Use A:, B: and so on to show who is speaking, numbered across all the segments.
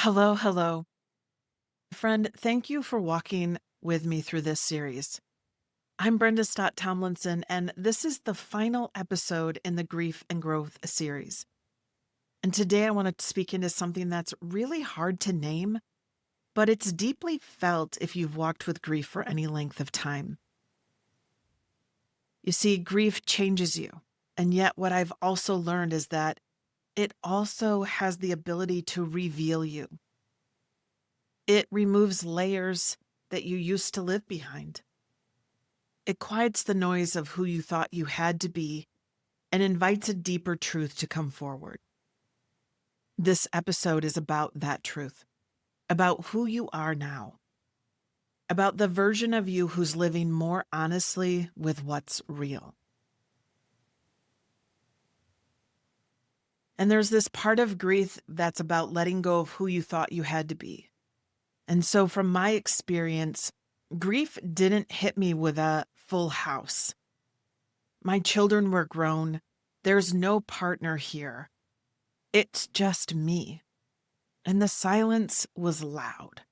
A: Hello, hello. Friend, thank you for walking with me through this series. I'm Brenda Stott Tomlinson, and this is the final episode in the Grief and Growth series. And today I want to speak into something that's really hard to name, but it's deeply felt if you've walked with grief for any length of time. You see, grief changes you. And yet, what I've also learned is that it also has the ability to reveal you. It removes layers that you used to live behind. It quiets the noise of who you thought you had to be and invites a deeper truth to come forward. This episode is about that truth, about who you are now, about the version of you who's living more honestly with what's real. And there's this part of grief that's about letting go of who you thought you had to be. And so, from my experience, grief didn't hit me with a full house. My children were grown. There's no partner here. It's just me. And the silence was loud.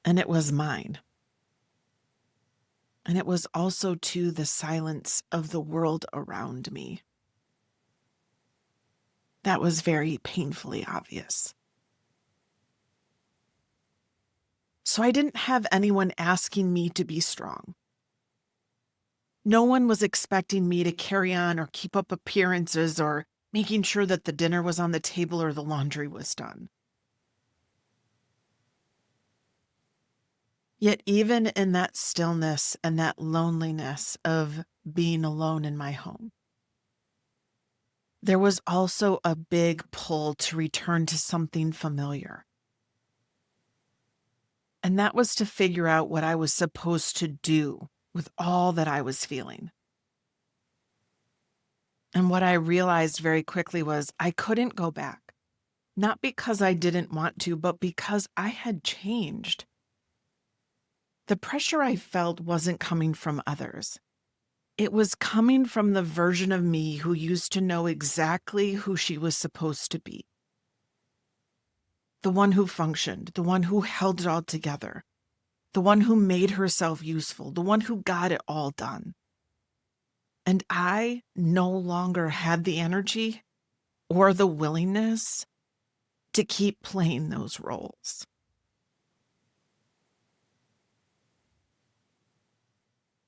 A: And it was mine. And it was also, too, the silence of the world around me. That was very painfully obvious. So I didn't have anyone asking me to be strong. No one was expecting me to carry on or keep up appearances or making sure that the dinner was on the table or the laundry was done. Yet even in that stillness and that loneliness of being alone in my home, there was also a big pull to return to something familiar. And that was to figure out what I was supposed to do with all that I was feeling. And what I realized very quickly was I couldn't go back, not because I didn't want to, but because I had changed. The pressure I felt wasn't coming from others. It was coming from the version of me who used to know exactly who she was supposed to be. The one who functioned, the one who held it all together, the one who made herself useful, the one who got it all done. And I no longer had the energy or the willingness to keep playing those roles.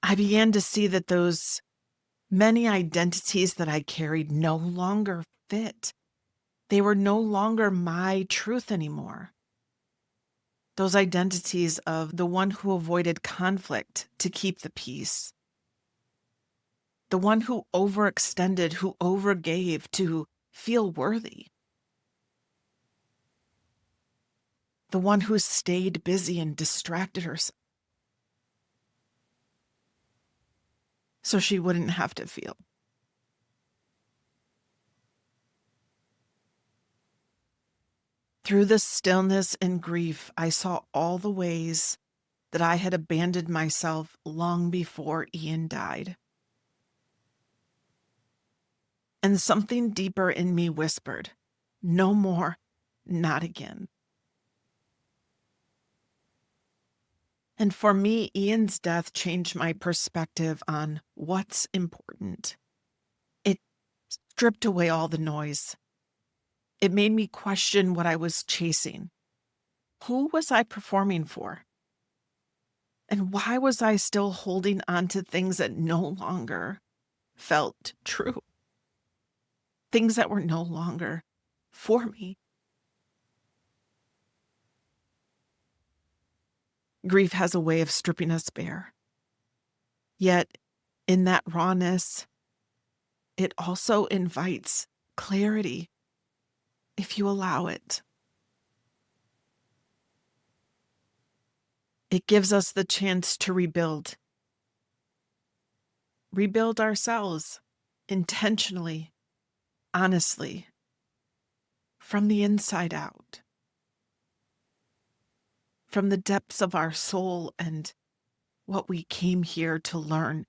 A: I began to see that those many identities that I carried no longer fit. They were no longer my truth anymore. Those identities of the one who avoided conflict to keep the peace, the one who overextended, who overgave to feel worthy, the one who stayed busy and distracted herself so she wouldn't have to feel. Through the stillness and grief, I saw all the ways that I had abandoned myself long before Ian died. And something deeper in me whispered, no more, not again. And for me, Ian's death changed my perspective on what's important. It stripped away all the noise. It made me question what I was chasing. Who was I performing for? And why was I still holding on to things that no longer felt true? Things that were no longer for me. Grief has a way of stripping us bare. Yet, in that rawness, it also invites clarity if you allow it. It gives us the chance to rebuild ourselves intentionally, honestly, from the inside out, from the depths of our soul and what we came here to learn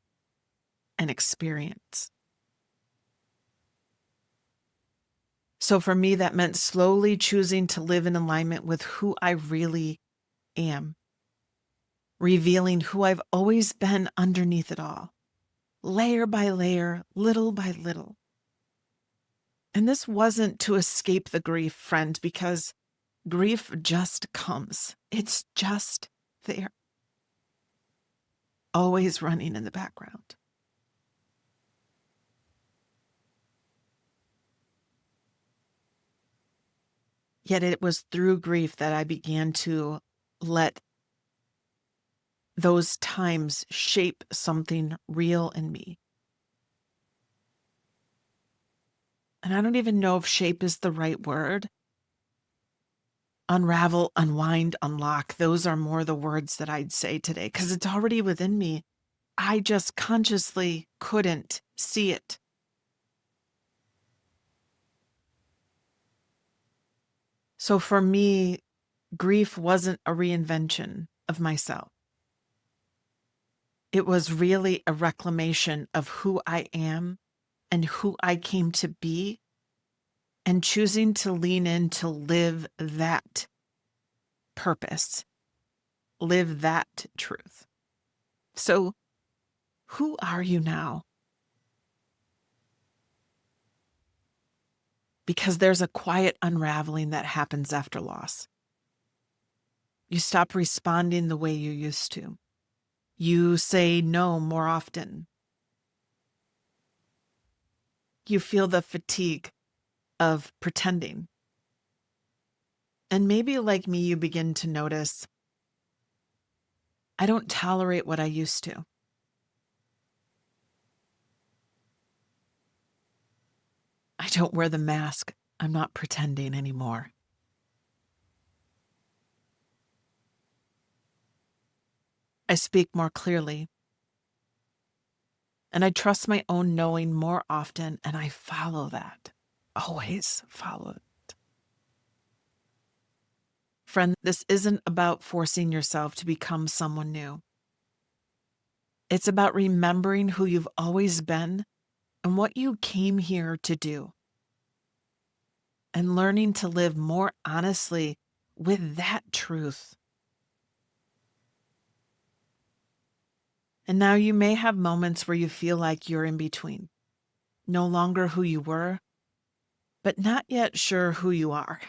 A: and experience. So for me, that meant slowly choosing to live in alignment with who I really am, revealing who I've always been underneath it all, layer by layer, little by little. And this wasn't to escape the grief, friend, because grief just comes. It's just there, always running in the background. Yet it was through grief that I began to let those times shape something real in me. And I don't even know if shape is the right word. Unravel, unwind, unlock. Those are more the words that I'd say today because it's already within me. I just consciously couldn't see it. So for me, grief wasn't a reinvention of myself. It was really a reclamation of who I am and who I came to be, and choosing to lean in to live that purpose, live that truth. So, who are you now? Because there's a quiet unraveling that happens after loss. You stop responding the way you used to. You say no more often. You feel the fatigue of pretending. And maybe like me, you begin to notice, I don't tolerate what I used to. I don't wear the mask. I'm not pretending anymore. I speak more clearly. And I trust my own knowing more often, and I follow that. Always follow it. Friend, this isn't about forcing yourself to become someone new. It's about remembering who you've always been and what you came here to do, and learning to live more honestly with that truth. And now you may have moments where you feel like you're in between, no longer who you were, but not yet sure who you are.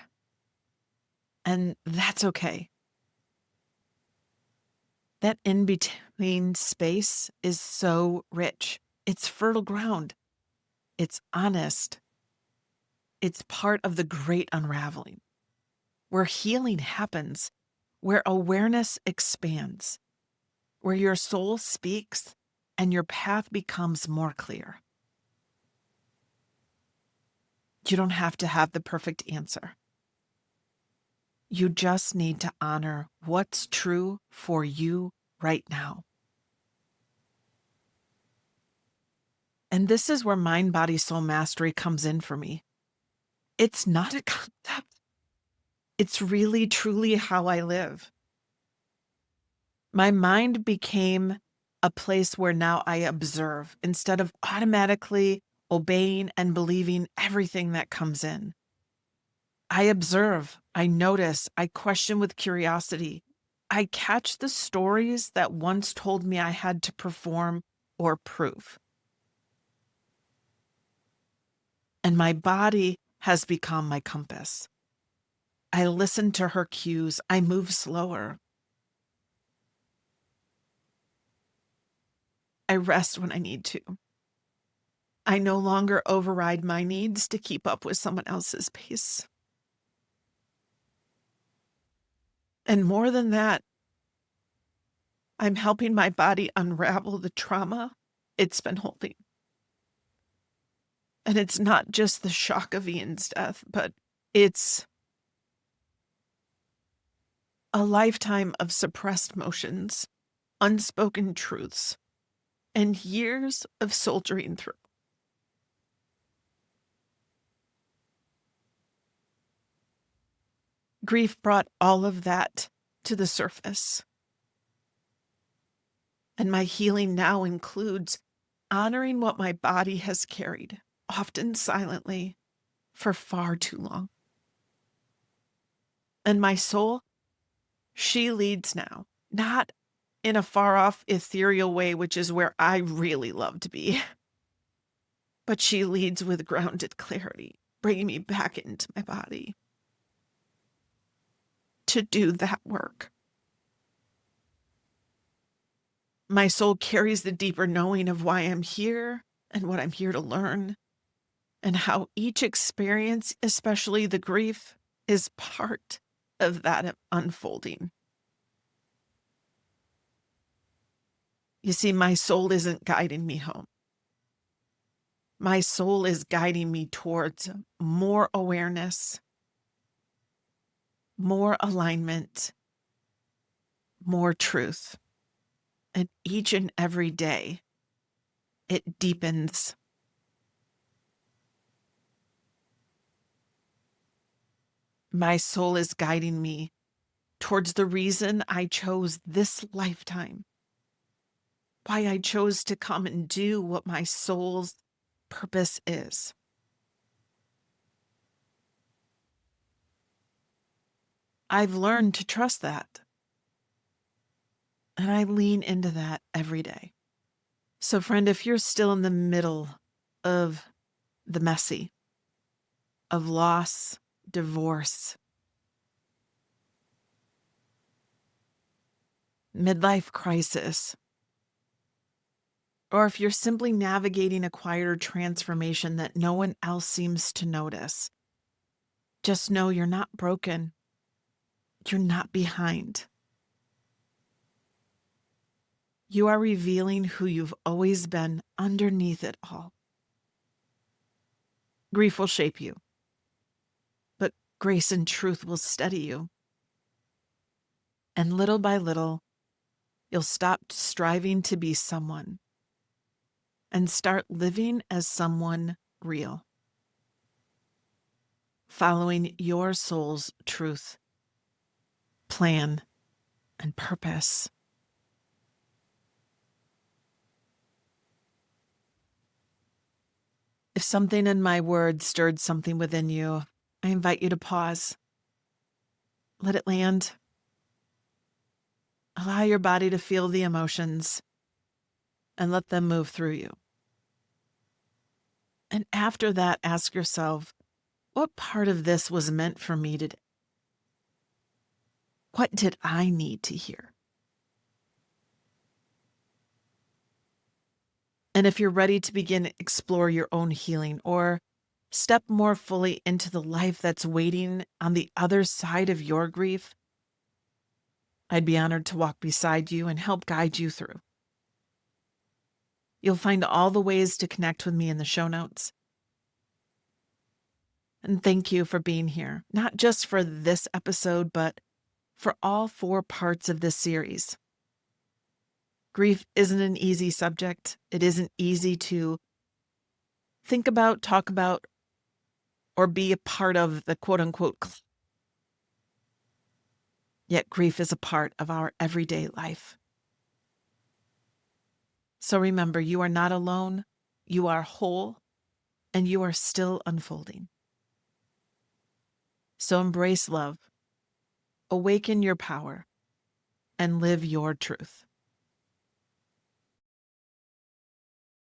A: And that's okay. That in between space is so rich. It's fertile ground. It's honest. It's part of the great unraveling, where healing happens, where awareness expands, where your soul speaks and your path becomes more clear. You don't have to have the perfect answer. You just need to honor what's true for you right now. And this is where mind, body, soul mastery comes in for me. It's not a concept. It's really, truly how I live. My mind became a place where now I observe instead of automatically obeying and believing everything that comes in. I observe, I notice, I question with curiosity. I catch the stories that once told me I had to perform or prove. And my body has become my compass. I listen to her cues. I move slower. I rest when I need to. I no longer override my needs to keep up with someone else's pace. And more than that, I'm helping my body unravel the trauma it's been holding. And it's not just the shock of Ian's death, but it's a lifetime of suppressed emotions, unspoken truths, and years of soldiering through. Grief brought all of that to the surface. And my healing now includes honoring what my body has carried, often silently, for far too long. And my soul, she leads now, not in a far off ethereal way, which is where I really love to be, but she leads with grounded clarity, bringing me back into my body to do that work. My soul carries the deeper knowing of why I'm here and what I'm here to learn, and how each experience, especially the grief, is part of that unfolding. You see, my soul isn't guiding me home. My soul is guiding me towards more awareness, more alignment, more truth. And each and every day, it deepens. My soul is guiding me towards the reason I chose this lifetime, why I chose to come and do what my soul's purpose is. I've learned to trust that, and I lean into that every day. So, friend, if you're still in the middle of the messy, of loss, divorce, midlife crisis, or if you're simply navigating a quieter transformation that no one else seems to notice, just know you're not broken. You're not behind. You are revealing who you've always been underneath it all. Grief will shape you, but grace and truth will steady you. And little by little, you'll stop striving to be someone and start living as someone real, following your soul's truth, plan, and purpose. If something in my words stirred something within you, I invite you to pause. Let it land. Allow your body to feel the emotions and let them move through you. And after that, ask yourself, what part of this was meant for me today? What did I need to hear? And if you're ready to begin to explore your own healing or step more fully into the life that's waiting on the other side of your grief, I'd be honored to walk beside you and help guide you through. You'll find all the ways to connect with me in the show notes. And thank you for being here, not just for this episode, but for all 4 parts of this series. Grief isn't an easy subject. It isn't easy to think about, talk about, or be a part of the quote unquote. Yet grief is a part of our everyday life. So remember, you are not alone, you are whole, and you are still unfolding. So embrace love, awaken your power, and live your truth.